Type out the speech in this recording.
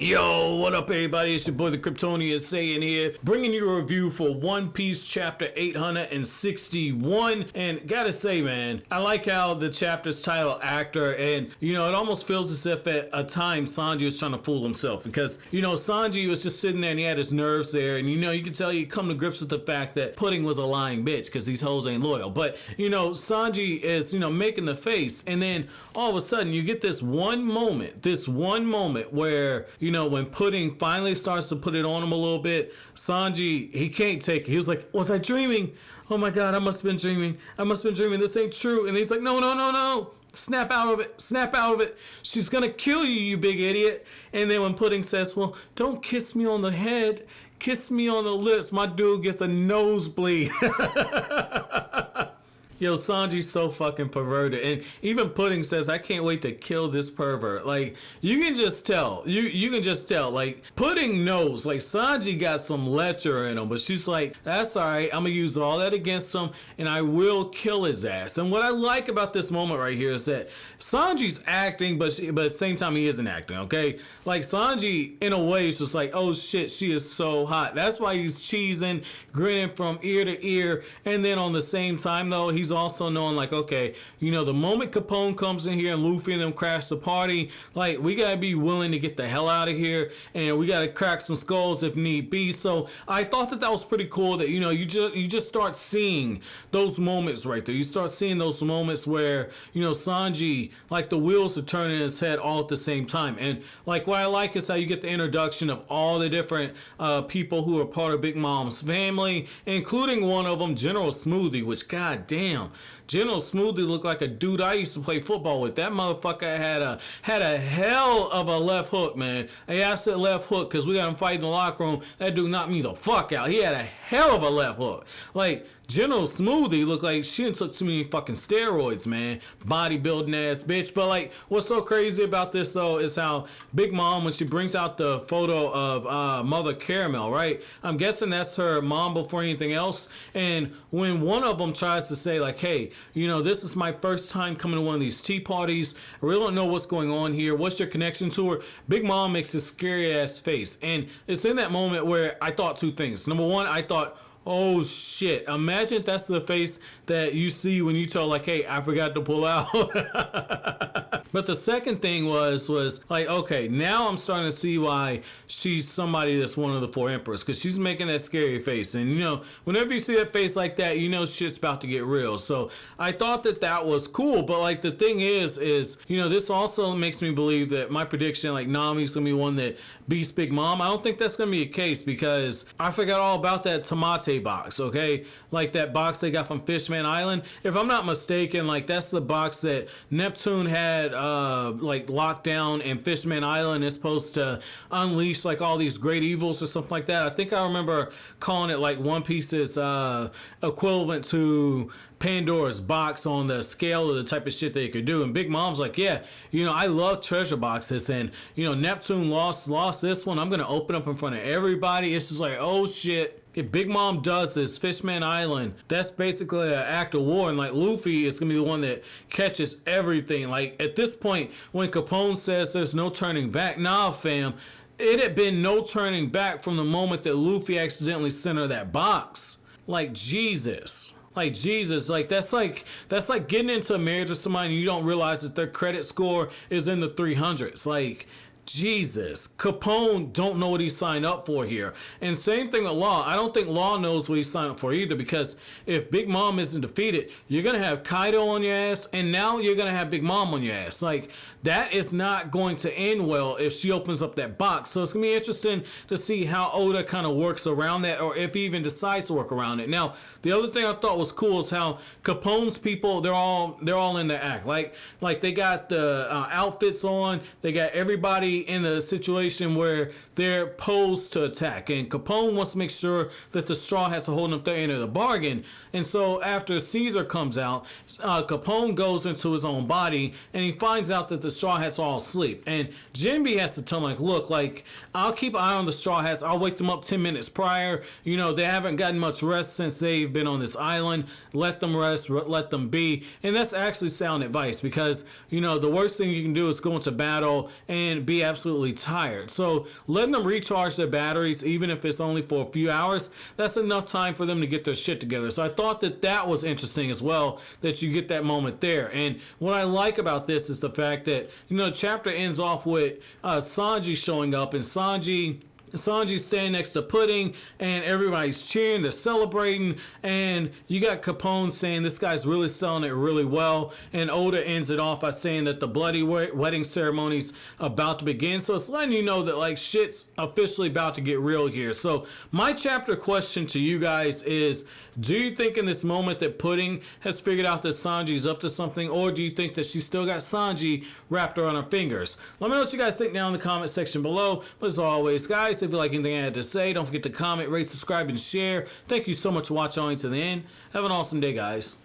Yo, what up everybody? It's your boy the Kryptonian saying here, bringing you a review for One Piece chapter 861. And gotta say, man, I like how the chapter's title actor, and you know, it almost feels as if at a time Sanji was trying to fool himself, because you know, Sanji was just sitting there and he had his nerves there, and you know, you can tell he come to grips with the fact that Pudding was a lying bitch because these hoes ain't loyal. But you know, Sanji is, you know, making the face, and then all of a sudden you get this one moment where, you know, when Pudding finally starts to put it on him a little bit, Sanji, he can't take it. He was like, was I dreaming? Oh my God, I must have been dreaming. This ain't true. And he's like, no. Snap out of it. She's gonna kill you, you big idiot. And then when Pudding says, well, don't kiss me on the head, kiss me on the lips, my dude gets a nosebleed. Yo, Sanji's so fucking perverted. And even Pudding says, I can't wait to kill this pervert. Like, you can just tell. You can just tell. Like, Pudding knows. Like, Sanji got some lecher in him. But she's like, that's alright. I'm going to use all that against him. And I will kill his ass. And what I like about this moment right here is that Sanji's acting, but at the same time, he isn't acting, okay? Like, Sanji, in a way, is just like, oh shit, she is so hot. That's why he's cheesing, grinning from ear to ear. And then on the same time, though, he's also knowing, like, okay, you know, the moment Capone comes in here and Luffy and them crash the party, like, we gotta be willing to get the hell out of here, and we gotta crack some skulls if need be. So I thought that was pretty cool that, you know, you just start seeing those moments right there. You start seeing those moments where, you know, Sanji, like, the wheels are turning in his head all at the same time. And like, what I like is how you get the introduction of all the different people who are part of Big Mom's family, including one of them, General Smoothie, which, god damn, General Smoothie looked like a dude I used to play football with. That motherfucker had a hell of a left hook, man. Hey, I said left hook because we got him fighting in the locker room. That dude knocked me the fuck out. He had a hell of a left hook. Like, General Smoothie looked like she done took too many fucking steroids, man. Bodybuilding ass bitch. But like, what's so crazy about this though is how Big Mom, when she brings out the photo of Mother Caramel, right? I'm guessing that's her mom before anything else. And when one of them tries to say like, hey, you know, this is my first time coming to one of these tea parties. I really don't know what's going on here. What's your connection to her? Big Mom makes this scary ass face. And it's in that moment where I thought two things. Number one, I thought, oh shit, imagine if that's the face that you see when you tell like, hey, I forgot to pull out. But the second thing was like, okay, now I'm starting to see why she's somebody that's one of the four emperors, because she's making that scary face. And you know, whenever you see that face like that, you know shit's about to get real. So I thought that was cool. But like, the thing is, you know, this also makes me believe that my prediction, like, Nami's gonna be one that beats Big Mom. I don't think that's gonna be a case, because I forgot all about that Tamatebako box, okay? Like that box they got from Fishman Island. If I'm not mistaken, like, that's the box that Neptune had like locked down, and Fishman Island is supposed to unleash like all these great evils or something like that. I think I remember calling it like One Piece's equivalent to Pandora's box on the scale of the type of shit they could do. And Big Mom's like, yeah, you know, I love treasure boxes, and you know, Neptune lost this one. I'm gonna open up in front of everybody. It's just like, oh shit. If Big Mom does this, Fishman Island, that's basically an act of war, and like Luffy is gonna be the one that catches everything. Like at this point, when Capone says there's no turning back, nah fam, it had been no turning back from the moment that Luffy accidentally sent her that box. Like Jesus. Like Jesus, like that's like getting into a marriage with somebody and you don't realize that their credit score is in the 300s. Like, Jesus, Capone don't know what he signed up for here. And same thing with Law. I don't think Law knows what he signed up for either, because if Big Mom isn't defeated, you're going to have Kaido on your ass, and now you're going to have Big Mom on your ass. Like, that is not going to end well if she opens up that box. So it's going to be interesting to see how Oda kind of works around that, or if he even decides to work around it. Now, the other thing I thought was cool is how Capone's people, they're all in their act. Like they got the outfits on, they got everybody in a situation where they're posed to attack, and Capone wants to make sure that the Straw Hats are holding up their end of the bargain. And so after Caesar comes out, Capone goes into his own body and he finds out that the Straw Hats are all asleep, and Jinbe has to tell him, like, look, like, I'll keep an eye on the Straw Hats, I'll wake them up 10 minutes prior, you know, they haven't gotten much rest since they've been on this island, let them rest, let them be. And that's actually sound advice, because you know, the worst thing you can do is go into battle and be absolutely tired. So letting them recharge their batteries, even if it's only for a few hours, that's enough time for them to get their shit together. So I thought that that was interesting as well, that you get that moment there. And what I like about this is the fact that, you know, the chapter ends off with Sanji showing up, and Sanji's standing next to Pudding, and everybody's cheering, they're celebrating, and you got Capone saying this guy's really selling it really well, and Oda ends it off by saying that the bloody wedding ceremony's about to begin. So it's letting you know that like shit's officially about to get real here. So my chapter question to you guys is, do you think in this moment that Pudding has figured out that Sanji's up to something, or do you think that she still got Sanji wrapped around her fingers? Let me know what you guys think down in the comment section below. But as always, guys, if you like anything I had to say, don't forget to comment, rate, subscribe, and share. Thank you so much for watching all the way to the end. Have an awesome day, guys.